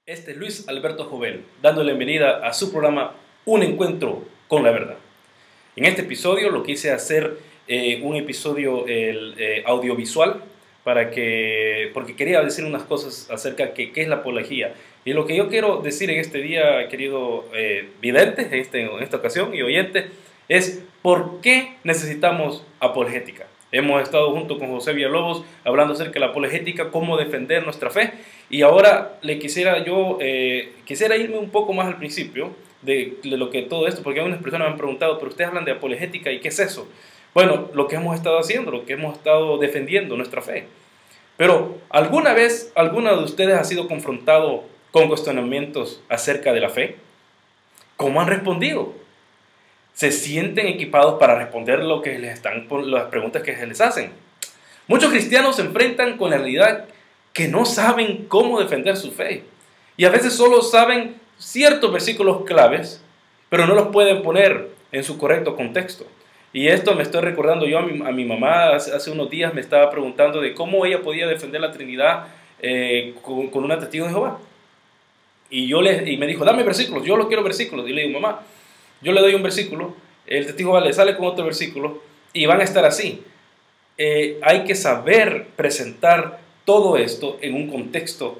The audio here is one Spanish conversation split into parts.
Este es Luis Alberto Jovel, dando la bienvenida a su programa Un Encuentro con la Verdad. En este episodio lo quise hacer un episodio audiovisual porque quería decir unas cosas acerca de qué es la apología. Y lo que yo quiero decir en este día, querido vidente, en esta ocasión, y oyente, es por qué necesitamos apologética. Hemos estado junto con José Villalobos hablando acerca de la apologética, cómo defender nuestra fe. Y ahora quisiera irme un poco más al principio de lo que todo esto, porque algunas personas me han preguntado, pero ustedes hablan de apologética, ¿y qué es eso? Bueno, lo que hemos estado haciendo, lo que hemos estado defendiendo, nuestra fe. Pero, ¿alguna vez alguno de ustedes ha sido confrontado con cuestionamientos acerca de la fe? ¿Cómo han respondido? ¿Se sienten equipados para responder las preguntas que se les hacen? Muchos cristianos se enfrentan con la realidad que no saben cómo defender su fe. Y a veces solo saben ciertos versículos claves, pero no los pueden poner en su correcto contexto. Y esto me estoy recordando yo a mi mamá, hace unos días me estaba preguntando de cómo ella podía defender la Trinidad con una testigo de Jehová. Y me dijo, dame versículos, yo lo quiero versículos. Y le digo, mamá, yo le doy un versículo, el testigo de Jehová le sale con otro versículo, y van a estar así. Hay que saber presentar todo esto en un contexto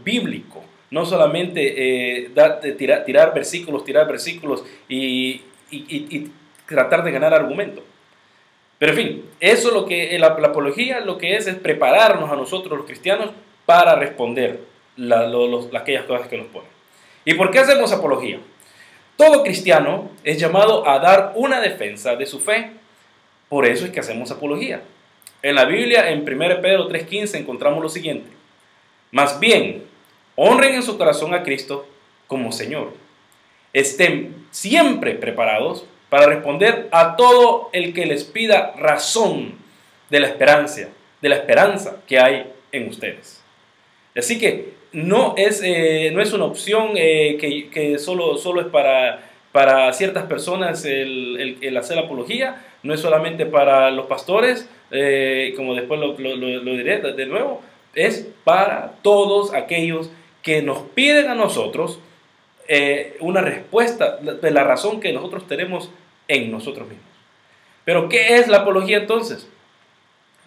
bíblico, no solamente tirar versículos y tratar de ganar argumento. Pero en fin, eso es lo que la apología lo que es prepararnos a nosotros los cristianos para responder aquellas cosas que nos ponen. ¿Y por qué hacemos apología? Todo cristiano es llamado a dar una defensa de su fe. Por eso es que hacemos apología. En la Biblia, en 1 Pedro 3:15, encontramos lo siguiente. Más bien, honren en su corazón a Cristo como Señor. Estén siempre preparados para responder a todo el que les pida razón de la esperanza que hay en ustedes. Así que no es una opción que solo es para ciertas personas el hacer apología. No es solamente para los pastores, como después lo diré de nuevo, es para todos aquellos que nos piden a nosotros una respuesta de la razón que nosotros tenemos en nosotros mismos. Pero, ¿qué es la apología entonces?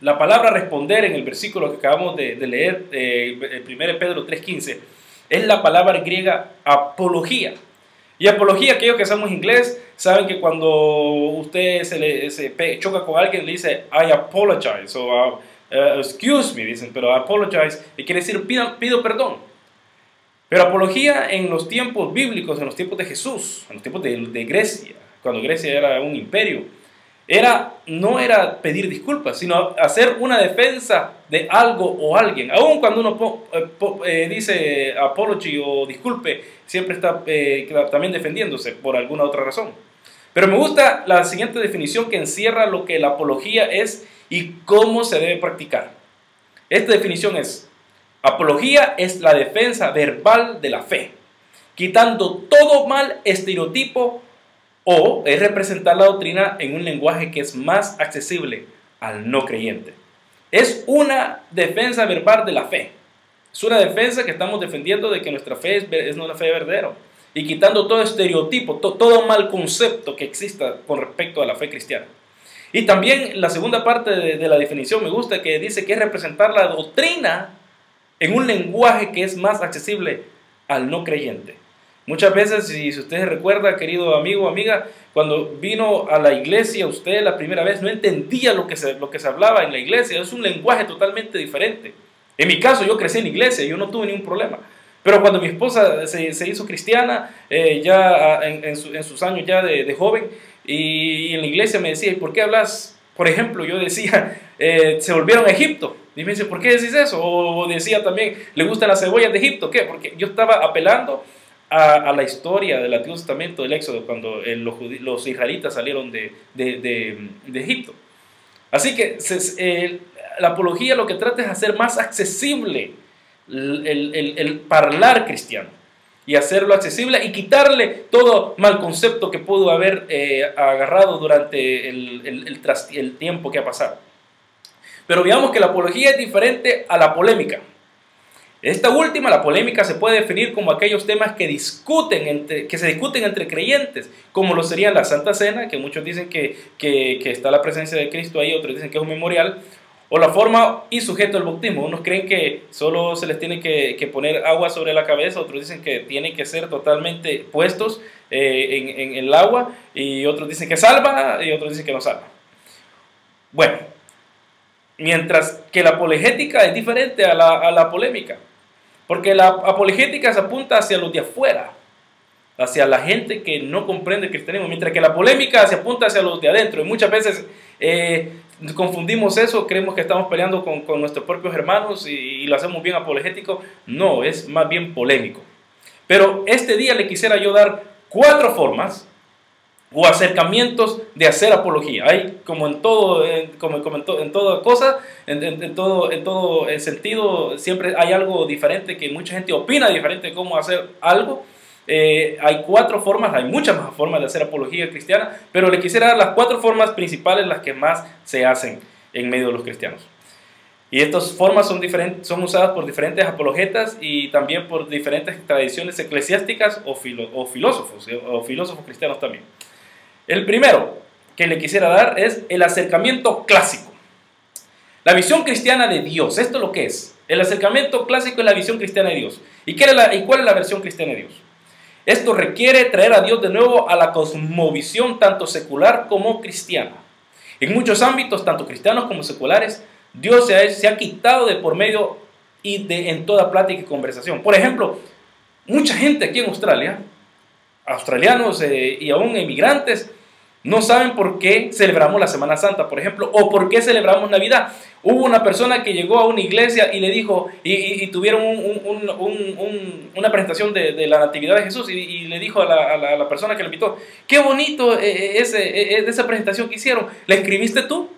La palabra responder en el versículo que acabamos de leer, 1 Pedro 3:15, es la palabra griega apología. Y apología, aquellos que sabemos inglés, saben que cuando usted se choca con alguien, le dice I apologize o excuse me, dicen, pero apologize quiere decir pido perdón. Pero apología en los tiempos bíblicos, en los tiempos de Jesús, en los tiempos de Grecia, cuando Grecia era un imperio, no era pedir disculpas, sino hacer una defensa de algo o alguien. Aun cuando uno dice apology o disculpe, siempre está también defendiéndose por alguna otra razón. Pero me gusta la siguiente definición que encierra lo que la apología es y cómo se debe practicar. Esta definición es: apología es la defensa verbal de la fe, quitando todo mal estereotipo, o es representar la doctrina en un lenguaje que es más accesible al no creyente. Es una defensa verbal de la fe. Es una defensa que estamos defendiendo de que nuestra fe es una fe verdadera. Y quitando todo estereotipo, todo mal concepto que exista con respecto a la fe cristiana. Y también la segunda parte de la definición me gusta, que dice que es representar la doctrina en un lenguaje que es más accesible al no creyente. Muchas veces, si usted recuerda, querido amigo o amiga, cuando vino a la iglesia usted la primera vez no entendía lo que se hablaba en la iglesia. Es un lenguaje totalmente diferente. En mi caso, yo crecí en la iglesia y yo no tuve ningún problema. Pero cuando mi esposa se hizo cristiana, ya en sus años ya de joven, y en la iglesia me decía, ¿y por qué hablas? Por ejemplo, yo decía, se volvieron a Egipto. Y me dice, ¿por qué decís eso? O decía también, ¿le gustan las cebollas de Egipto? ¿Qué? Porque yo estaba apelando a la historia del Antiguo Testamento, del Éxodo, cuando los israelitas salieron de Egipto. Así que la apología lo que trata es hacer más accesible el hablar cristiano, y hacerlo accesible y quitarle todo mal concepto que pudo haber agarrado durante el tiempo que ha pasado. Pero veamos que la apología es diferente a la polémica. Esta última, la polémica, se puede definir como aquellos temas que se discuten entre creyentes, como lo sería la Santa Cena, que muchos dicen que está la presencia de Cristo ahí, otros dicen que es un memorial, o la forma y sujeto del bautismo. Unos creen que solo se les tiene que poner agua sobre la cabeza, otros dicen que tienen que ser totalmente puestos en el agua, y otros dicen que salva, y otros dicen que no salva. Bueno, mientras que la apologética es diferente a la polémica, porque la apologética se apunta hacia los de afuera, hacia la gente que no comprende el cristianismo, mientras que la polémica se apunta hacia los de adentro. Y muchas veces confundimos eso, creemos que estamos peleando con nuestros propios hermanos y lo hacemos bien apologético. No, es más bien polémico. Pero este día le quisiera yo dar 4 formas o acercamientos de hacer apología. Hay, como en todo, en toda cosa, en todo sentido, siempre hay algo diferente, que mucha gente opina diferente de cómo hacer algo. Hay 4 formas, hay muchas más formas de hacer apología cristiana, pero le quisiera dar las 4 formas principales, las que más se hacen en medio de los cristianos. Y estas formas son usadas por diferentes apologetas y también por diferentes tradiciones eclesiásticas o filósofos cristianos también. El primero que le quisiera dar es el acercamiento clásico. La visión cristiana de Dios. Esto es lo que es. El acercamiento clásico es la visión cristiana de Dios. ¿Y cuál es la versión cristiana de Dios? Esto requiere traer a Dios de nuevo a la cosmovisión tanto secular como cristiana. En muchos ámbitos, tanto cristianos como seculares, Dios se ha quitado de por medio y en toda plática y conversación. Por ejemplo, mucha gente aquí en Australia, australianos y aún emigrantes, no saben por qué celebramos la Semana Santa, por ejemplo, o por qué celebramos Navidad. Hubo una persona que llegó a una iglesia y le dijo, y tuvieron una presentación de la Natividad de Jesús, y le dijo a la persona que le invitó, qué bonito esa presentación que hicieron, ¿la escribiste tú?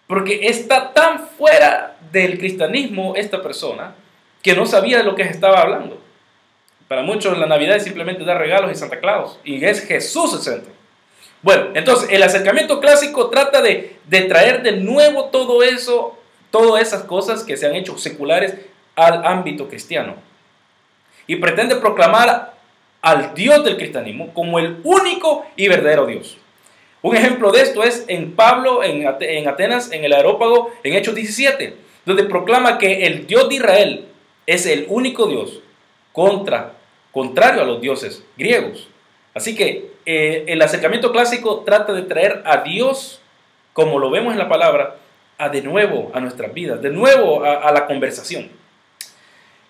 Porque está tan fuera del cristianismo esta persona que no sabía de lo que se estaba hablando. Para muchos la Navidad es simplemente dar regalos y Santa Claus, y es Jesús el centro. Bueno, entonces el acercamiento clásico trata de traer de nuevo todo eso, todas esas cosas que se han hecho seculares al ámbito cristiano. Y pretende proclamar al Dios del cristianismo como el único y verdadero Dios. Un ejemplo de esto es en Pablo, en Atenas, en el Areópago, en Hechos 17, donde proclama que el Dios de Israel es el único Dios, contrario a los dioses griegos. Así que el acercamiento clásico trata de traer a Dios, como lo vemos en la palabra, de nuevo a nuestras vidas, de nuevo a la conversación.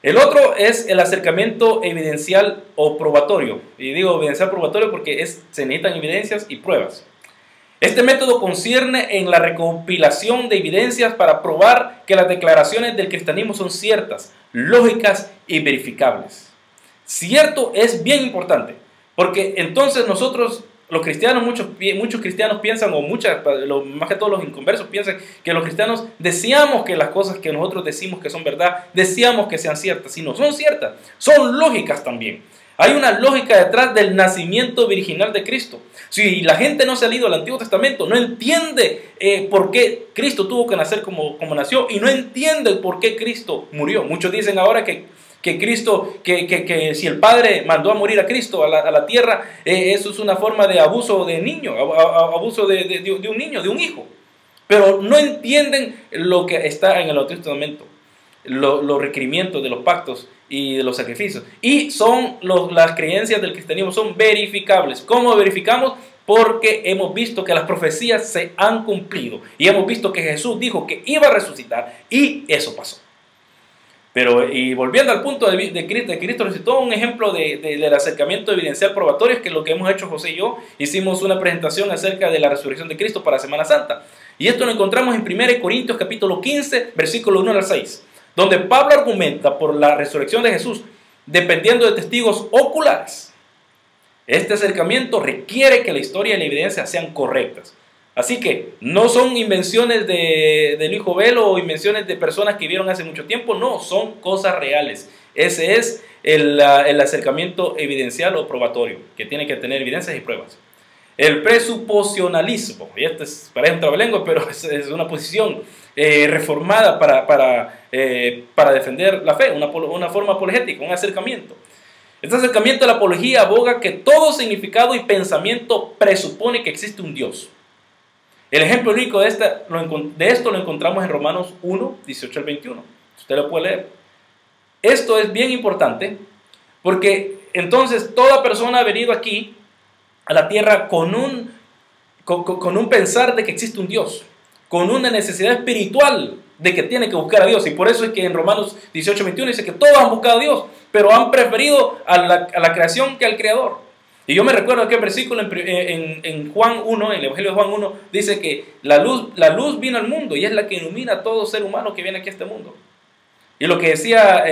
El otro es el acercamiento evidencial o probatorio. Y digo evidencial probatorio porque se necesitan evidencias y pruebas. Este método concierne en la recopilación de evidencias para probar que las declaraciones del cristianismo son ciertas, lógicas y verificables. Cierto es bien importante, porque entonces nosotros, los cristianos, muchos cristianos piensan, más que todos los inconversos piensan que los cristianos deseamos que las cosas que nosotros decimos que son verdad, deseamos que sean ciertas. Y no son ciertas, son lógicas también. Hay una lógica detrás del nacimiento virginal de Cristo. Si la gente no se ha leído el Antiguo Testamento, no entiende por qué Cristo tuvo que nacer como nació, y no entiende por qué Cristo murió. Muchos dicen ahora que Cristo, que si el Padre mandó a morir a Cristo a la tierra, eso es una forma de abuso de niño, abuso de un niño, de un hijo. Pero no entienden lo que está en el Antiguo Testamento, los requerimientos de los pactos y de los sacrificios. Y las creencias del cristianismo son verificables. ¿Cómo verificamos? Porque hemos visto que las profecías se han cumplido y hemos visto que Jesús dijo que iba a resucitar, y eso pasó. Y volviendo al punto de Cristo resucitó, un ejemplo del acercamiento evidencial probatorio es que lo que hemos hecho José y yo, hicimos una presentación acerca de la resurrección de Cristo para Semana Santa. Y esto lo encontramos en 1 Corintios capítulo 15, versículo 1 al 6, donde Pablo argumenta por la resurrección de Jesús dependiendo de testigos oculares. Este acercamiento requiere que la historia y la evidencia sean correctas. Así que no son invenciones del hijo Velo o invenciones de personas que vieron hace mucho tiempo, no, son cosas reales. Ese es el acercamiento evidencial o probatorio, que tiene que tener evidencias y pruebas. el presuposicionalismo. Y este parece un trabalengua, pero es una posición reformada para defender la fe, una forma apologética, un acercamiento. Este acercamiento a la apología aboga que todo significado y pensamiento presupone que existe un Dios. El ejemplo único de esto lo encontramos en Romanos 1, 18 al 21. Usted lo puede leer. Esto es bien importante porque entonces toda persona ha venido aquí a la tierra con un pensar de que existe un Dios, con una necesidad espiritual de que tiene que buscar a Dios. Y por eso es que en Romanos 18, 21 dice que todos han buscado a Dios, pero han preferido a la creación que al Creador. Y yo me recuerdo aquel versículo en Juan 1, en el Evangelio de Juan 1, dice que la luz vino al mundo y es la que ilumina a todo ser humano que viene aquí a este mundo. Y lo que decía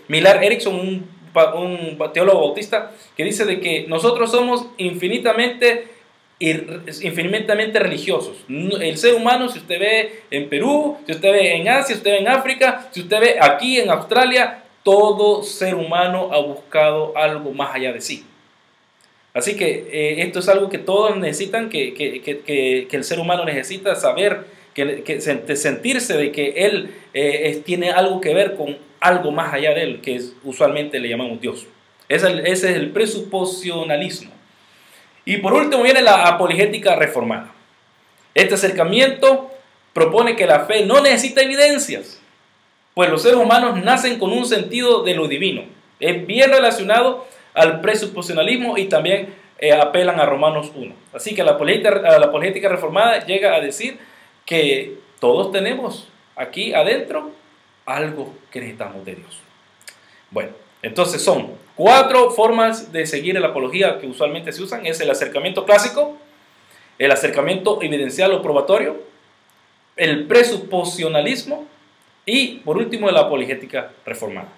Millar Erickson, un teólogo bautista, que dice de que nosotros somos infinitamente religiosos. El ser humano, si usted ve en Perú, si usted ve en Asia, si usted ve en África, si usted ve aquí en Australia, todo ser humano ha buscado algo más allá de sí. Así que esto es algo que todos necesitan, que el ser humano necesita saber, sentirse de que él tiene algo que ver con algo más allá de él, que usualmente le llamamos Dios. Ese es el presuposicionalismo. Y por último viene la apologética reformada. Este acercamiento propone que la fe no necesita evidencias, pues los seres humanos nacen con un sentido de lo divino. Es bien relacionado al presuposicionalismo y también apelan a Romanos 1. Así que la apologética reformada llega a decir que todos tenemos aquí adentro algo que necesitamos de Dios. Bueno, entonces son 4 formas de seguir la apología que usualmente se usan. Es el acercamiento clásico, el acercamiento evidencial o probatorio, el presuposicionalismo y, por último, la apologética reformada.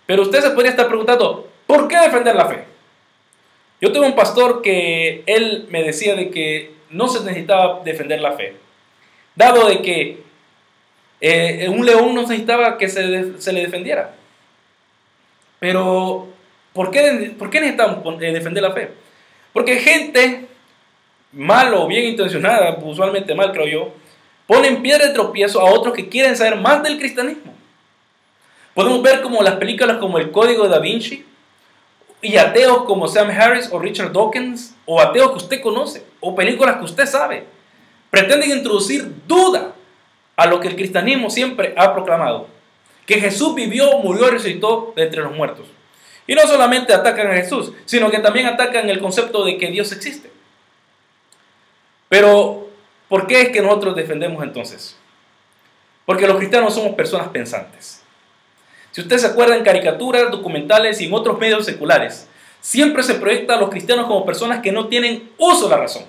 Pero usted se podría estar preguntando, ¿por qué defender la fe? Yo tuve un pastor que él me decía de que no se necesitaba defender la fe, dado de que un león no necesitaba que se le defendiera. Pero, ¿por qué necesitamos defender la fe? Porque gente mal o bien intencionada, usualmente mal creo yo, ponen piedra de tropiezo a otros que quieren saber más del cristianismo. Podemos ver como las películas como El Código de Da Vinci, y ateos como Sam Harris o Richard Dawkins, o ateos que usted conoce, o películas que usted sabe, pretenden introducir duda a lo que el cristianismo siempre ha proclamado: que Jesús vivió, murió y resucitó de entre los muertos. Y no solamente atacan a Jesús, sino que también atacan el concepto de que Dios existe. Pero, ¿por qué es que nosotros defendemos entonces? Porque los cristianos somos personas pensantes. Si usted se acuerda, en caricaturas, documentales y en otros medios seculares, siempre se proyecta a los cristianos como personas que no tienen uso de la razón.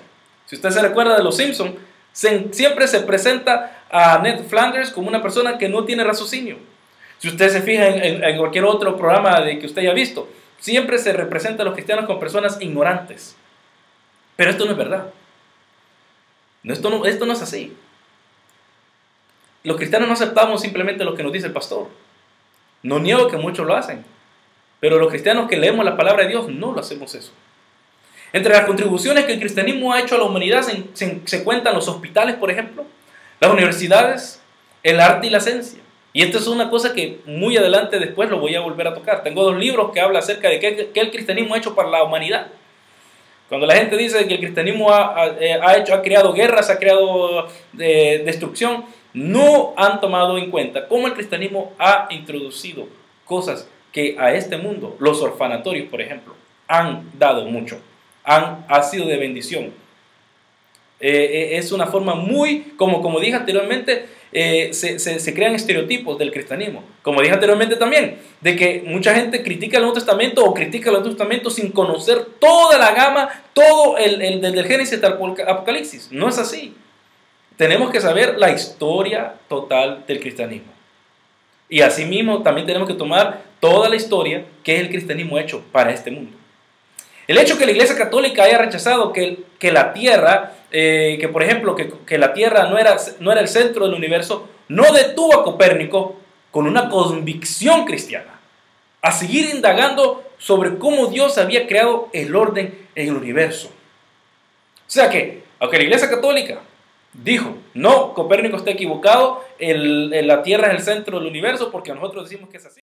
Si usted se recuerda de Los Simpsons, siempre se presenta a Ned Flanders como una persona que no tiene raciocinio. Si usted se fija en cualquier otro programa que usted haya visto, siempre se representa a los cristianos como personas ignorantes. Pero esto no es verdad. Esto no es así. Los cristianos no aceptamos simplemente lo que nos dice el pastor. No niego que muchos lo hacen, pero los cristianos que leemos la palabra de Dios no lo hacemos eso. Entre las contribuciones que el cristianismo ha hecho a la humanidad se cuentan los hospitales, por ejemplo, las universidades, el arte y la ciencia. Y esto es una cosa que muy adelante después lo voy a volver a tocar. Tengo 2 libros que hablan acerca de qué el cristianismo ha hecho para la humanidad. Cuando la gente dice que el cristianismo ha creado guerras, ha creado destrucción, no han tomado en cuenta cómo el cristianismo ha introducido cosas que a este mundo, los orfanatorios, por ejemplo, han dado mucho, ha sido de bendición. Es una forma muy, como dije anteriormente, se crean estereotipos del cristianismo. Como dije anteriormente también, de que mucha gente critica el Nuevo Testamento o critica el Nuevo Testamento sin conocer toda la gama, todo desde el Génesis hasta el Apocalipsis. No es así. Tenemos que saber la historia total del cristianismo. Y asimismo también tenemos que tomar toda la historia que es el cristianismo hecho para este mundo. El hecho que la Iglesia Católica haya rechazado que la Tierra, por ejemplo, que la Tierra no era el centro del universo, no detuvo a Copérnico con una convicción cristiana a seguir indagando sobre cómo Dios había creado el orden en el universo. O sea que, aunque la Iglesia Católica dijo, no, Copérnico está equivocado, la Tierra es el centro del universo porque nosotros decimos que es así.